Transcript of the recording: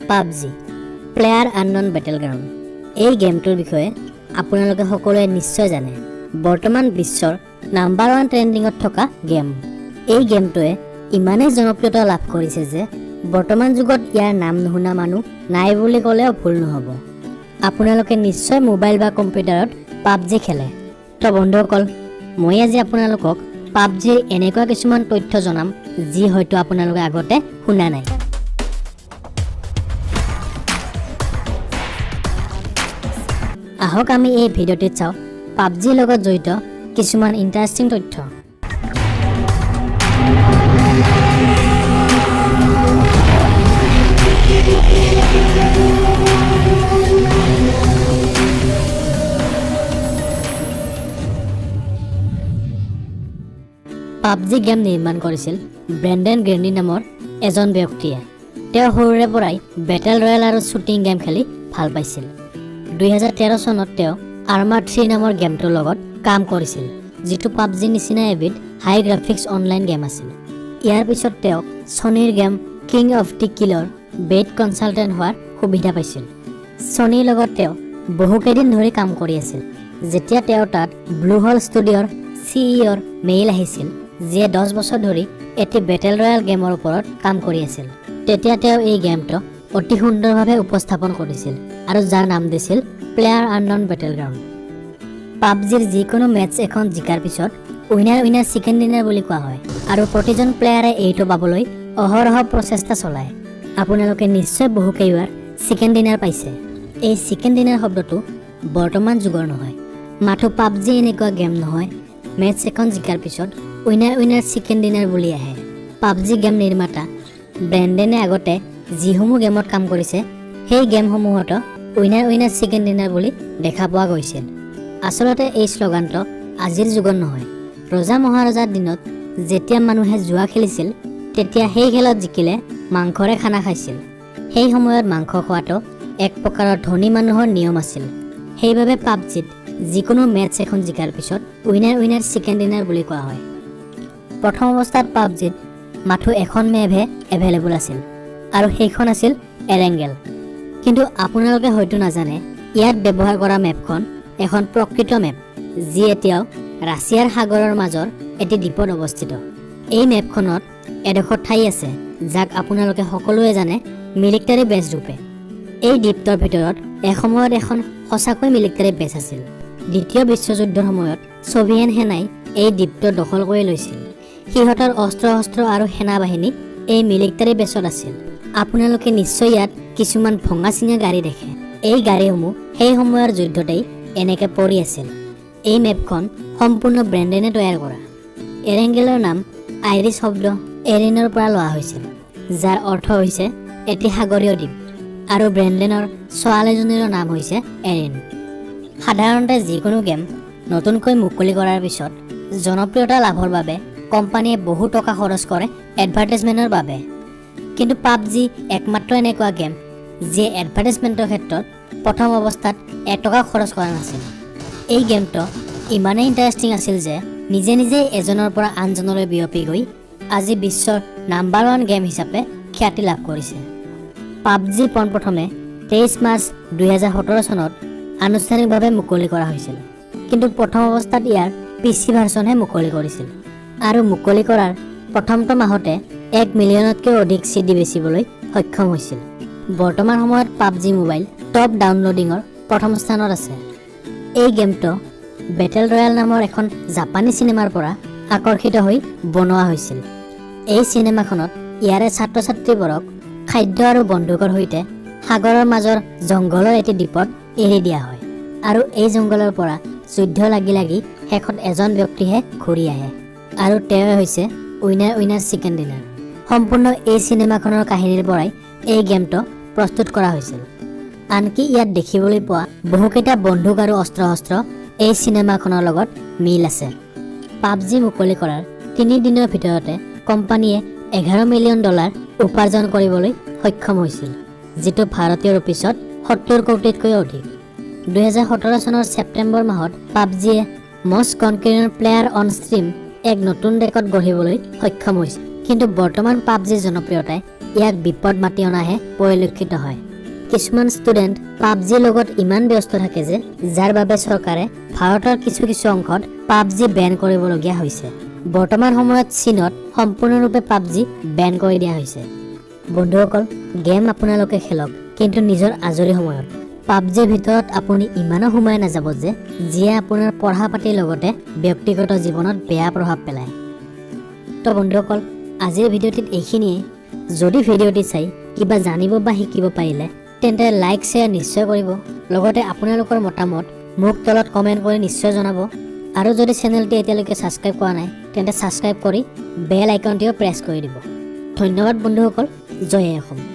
PUBG player unknown Battleground. এই গেমটোৰ বিষয়ে আপোনালোকে সকলোৱে নিশ্চয় জানে। বৰ্তমান বিশ্বৰ নাম্বাৰ 1 ট্ৰেণ্ডিঙত থকা গেম। এই গেমটোৱে ইমানেই জনপ্ৰিয়তা লাভ কৰিছে যে বৰ্তমান যুগত ইয়াৰ নাম নুশুনা মানুহ নাই বুলি ক'লেও ভুল নহ'ব। আপোনালোকে নিশ্চয় মোবাইল বা কম্পিউটাৰত পাবজি খেলে। তো বন্ধুসকল, মই আজি আপোনালোকক পাবজিৰ এনেকুৱা কিছুমান তথ্য জনাম যি হয়তো আপোনালোকে আগতে শুনা নাই। আহক আমি এই ভিডিঅ'টিত চাওঁ পাবজিৰ লগত জড়িত কিছুমান ইণ্টাৰেষ্টিং তথ্য। পাবজি গেম নিৰ্মাণ কৰিছিল ব্ৰেণ্ডন গ্ৰেনি নামৰ এজন ব্যক্তিয়ে। তেওঁ সৰুৰে পৰাই বেটেল ৰয়েল আৰু শ্বুটিং গেম খেলি ভাল পাইছিল। 2013 চনত তেওঁ আৰ্মাৰ 3 নামৰ গেমটোৰ লগত কাম কৰিছিল, যিটো পাবজিৰ নিচিনা এবিধ হাই গ্ৰাফিক্স অনলাইন গেম আছিল। ইয়াৰ পিছত তেওঁক ছনীৰ গেম কিং অফ দি কিলৰ বেইট কনচালটেণ্ট হোৱাৰ সুবিধা পাইছিল। ছনীৰ লগত তেওঁ বহুকেইদিন ধৰি কাম কৰি আছিল। যেতিয়া তেওঁ তাত ব্লু হোল ষ্টুডিঅ'ৰ CEO মেইল আহিছিল, যিয়ে 10 বছৰ ধৰি এটি বেটেল ৰয়েল গেমৰ ওপৰত কাম কৰি আছিল, তেতিয়া তেওঁ এই গেমটো অতি সুন্দৰভাৱে উপস্থাপন কৰিছিল আৰু যাৰ নাম দিছিল প্লেয়াৰ আননন বেটেলগ্ৰাউণ্ড। পাবজিৰ যিকোনো মেটচ এখন জিকাৰ পিছত উইনাৰ চিকেন ডিনাৰ বুলি কোৱা হয় আৰু প্ৰতিজন প্লেয়াৰে এইটো পাবলৈ অহৰহ প্ৰচেষ্টা চলায়। আপোনালোকে নিশ্চয় বহুকেইবাৰ চিকেন ডিনাৰ পাইছে। এই চিকেন ডিনাৰ শব্দটো বৰ্তমান যুগৰ নহয়, মাথো পাবজি এনেকুৱা গেম নহয় মেটচ এখন জিকাৰ পিছত উইনাৰ চিকেন ডিনাৰ বুলি আহে। পাবজি গেম নিৰ্মাতা ব্ৰেণ্ডনে আগতে যিসমূহ গেমত কাম কৰিছে সেই গেমসমূহতো উইনাৰ চিকেন ডিনাৰ বুলি দেখা পোৱা গৈছিল। আচলতে এই শ্লোগানটো আজিৰ যুগত নহয়। ৰজা মহাৰজাৰ দিনত যেতিয়া মানুহে জুৱা খেলিছিল, তেতিয়া সেই খেলত জিকিলে মাংসৰে খানা খাইছিল। সেই সময়ত মাংস খোৱাটো এক প্ৰকাৰৰ ধনী মানুহৰ নিয়ম আছিল। সেইবাবে পাবজিত যিকোনো মেটচ এখন জিকাৰ পিছত উইনাৰ চিকেন ডিনাৰ বুলি কোৱা হয়। প্ৰথম অৱস্থাত পাবজিত মাথো এখন মেপহে এভেইলেবল আছিল আৰু সেইখন আছিল এৰেংগেল। কিন্তু আপোনালোকে হয়তো নাজানে, ইয়াত ব্যৱহাৰ কৰা মেপখন এখন প্ৰকৃত মেপ, যি এতিয়াও ৰাছিয়াৰ সাগৰৰ মাজৰ এটি দ্বীপত অৱস্থিত। এই মেপখনত এডোখৰ ঠাই আছে যাক আপোনালোকে সকলোৱে জানে মিলিটাৰী বেছ ৰূপে। এই দ্বীপটোৰ ভিতৰত এসময়ত এখন সঁচাকৈ মিলিটাৰী বেছ আছিল। দ্বিতীয় বিশ্বযুদ্ধৰ সময়ত ছোভিয়েট সেনাই এই দ্বীপটো দখল কৰি লৈছিল। সিহঁতৰ অস্ত্ৰ আৰু সেনাবাহিনী এই মিলিটাৰী বেছত আছিল। আপোনালোকে নিশ্চয় ইয়াত কিছুমান ভঙা চিঙা গাড়ী দেখে। এই গাড়ীসমূহ সেই সময়ৰ যুদ্ধতেই এনেকে পৰি আছিল। এই মেপখন সম্পূৰ্ণ ব্ৰেণ্ডনে তৈয়াৰ কৰা। এৰেংগেলৰ নাম আইৰিছ শব্দ এৰিনৰ পৰা লোৱা হৈছিল, যাৰ অৰ্থ হৈছে এটি সাগৰীয় দ্বীপ, আৰু ব্ৰেণ্ডনৰ ছোৱালীজনীৰ নাম হৈছে এৰিন। সাধাৰণতে যিকোনো গেম নতুনকৈ মুকলি কৰাৰ পিছত জনপ্ৰিয়তা লাভৰ বাবে কোম্পানীয়ে বহু টকা খৰচ কৰে এডভাৰটাইজমেণ্টৰ বাবে। কিন্তু পাবজি একমাত্ৰ এনেকুৱা গেম যিয়ে এডভাৰটাইজমেণ্টৰ ক্ষেত্ৰত প্ৰথম অৱস্থাত এটকা খৰচ কৰা নাছিল। এই গেমটো ইমানেই ইণ্টাৰেষ্টিং আছিল যে নিজে এজনৰ পৰা আনজনলৈ বিয়পি গৈ আজি বিশ্বৰ নাম্বাৰ 1 গেম হিচাপে খ্যাতি লাভ কৰিছে। পাবজি পোনপ্ৰথমে 23 মাৰ্চ 2017 চনত আনুষ্ঠানিকভাৱে মুকলি কৰা হৈছিল, কিন্তু প্ৰথম অৱস্থাত ইয়াৰ PC ভাৰ্চনহে মুকলি কৰিছিল আৰু মুকলি কৰাৰ প্ৰথমটো মাহতে 1 মিলিয়নতকৈ অধিক CD বেচিবলৈ সক্ষম হৈছিল। বৰ্তমান সময়ত পাবজি মোবাইল টপ ডাউনলোডিঙৰ প্ৰথম স্থানত আছে। এই গেমটো বেটেল ৰয়েল নামৰ এখন জাপানী চিনেমাৰ পৰা আকৰ্ষিত হৈ বনোৱা হৈছিল। এই চিনেমাখনত ইয়াৰে ছাত্ৰ ছাত্ৰীবোৰক খাদ্য আৰু বন্দুকৰ সৈতে সাগৰৰ মাজৰ জংঘলৰ এটি দ্বীপত এৰি দিয়া হয়, আৰু এই জংঘলৰ পৰা যুদ্ধ লাগি শেষত এজন ব্যক্তিহে ঘূৰি আহে, আৰু তেওঁ হৈছে উইনাৰ চিকেন ডিনাৰ। সম্পূৰ্ণ এই চিনেমাখনৰ কাহিনীৰ পৰাই এই গেমটো প্ৰস্তুত কৰা হৈছিল। আনকি ইয়াত দেখিবলৈ পোৱা বহুকেইটা বন্দুক আৰু অস্ত্ৰ এই চিনেমাখনৰ লগত মিল আছে। পাবজি মুকলি কৰাৰ 3 দিনৰ ভিতৰতে কোম্পানীয়ে $11 মিলিয়ন উপাৰ্জন কৰিবলৈ সক্ষম হৈছিল, যিটো ভাৰতীয় ৰুপিছত 70 কোটিতকৈ অধিক। 2017 চনৰ ছেপ্টেম্বৰ মাহত পাবজিয়ে মষ্ট কনকাৰেণ্ট প্লেয়াৰ অন ষ্ট্ৰীম এক নতুন ৰেকৰ্ড গঢ়িবলৈ সক্ষম হৈছে। কিন্তু বৰ্তমান পাবজিৰ জনপ্ৰিয়তাই ইয়াক বিপদ মাতি অনাহে পৰিলক্ষিত হয়। কিছুমান ষ্টুডেণ্ট পাবজিৰ লগত ইমান ব্যস্ত থাকে যে যাৰ বাবে চৰকাৰে ভাৰতৰ কিছু অংশত পাবজি বেন কৰিবলগীয়া হৈছে। বৰ্তমান সময়ত চীনত সম্পূৰ্ণৰূপে পাবজি বেন কৰি দিয়া হৈছে। বন্ধুসকল, গেম আপোনালোকে খেলক, কিন্তু নিজৰ আজৰি সময়ত। পাবজিৰ ভিতৰত আপুনি ইমানো সোমাই নাযাব যে যিয়ে আপোনাৰ পঢ়া পাতিৰ লগতে ব্যক্তিগত জীৱনত বেয়া প্ৰভাৱ পেলায়। তো বন্ধুসকল, আজিৰ ভিডিঅ'টিত এইখিনিয়ে। যদি ভিডিঅ'টি চাই কিবা জানিব বা শিকিব পাৰিলে তেন্তে লাইক শ্বেয়াৰ নিশ্চয় কৰিব। লগতে আপোনালোকৰ মতামত মোক তলত কমেণ্ট কৰি নিশ্চয় জনাব। আৰু যদি চেনেলটি এতিয়ালৈকে ছাবস্ক্ৰাইব কৰা নাই তেন্তে ছাবস্ক্ৰাইব কৰি বেল আইকনটিও প্ৰেছ কৰি দিব। ধন্যবাদ বন্ধুসকল। জয় অসম।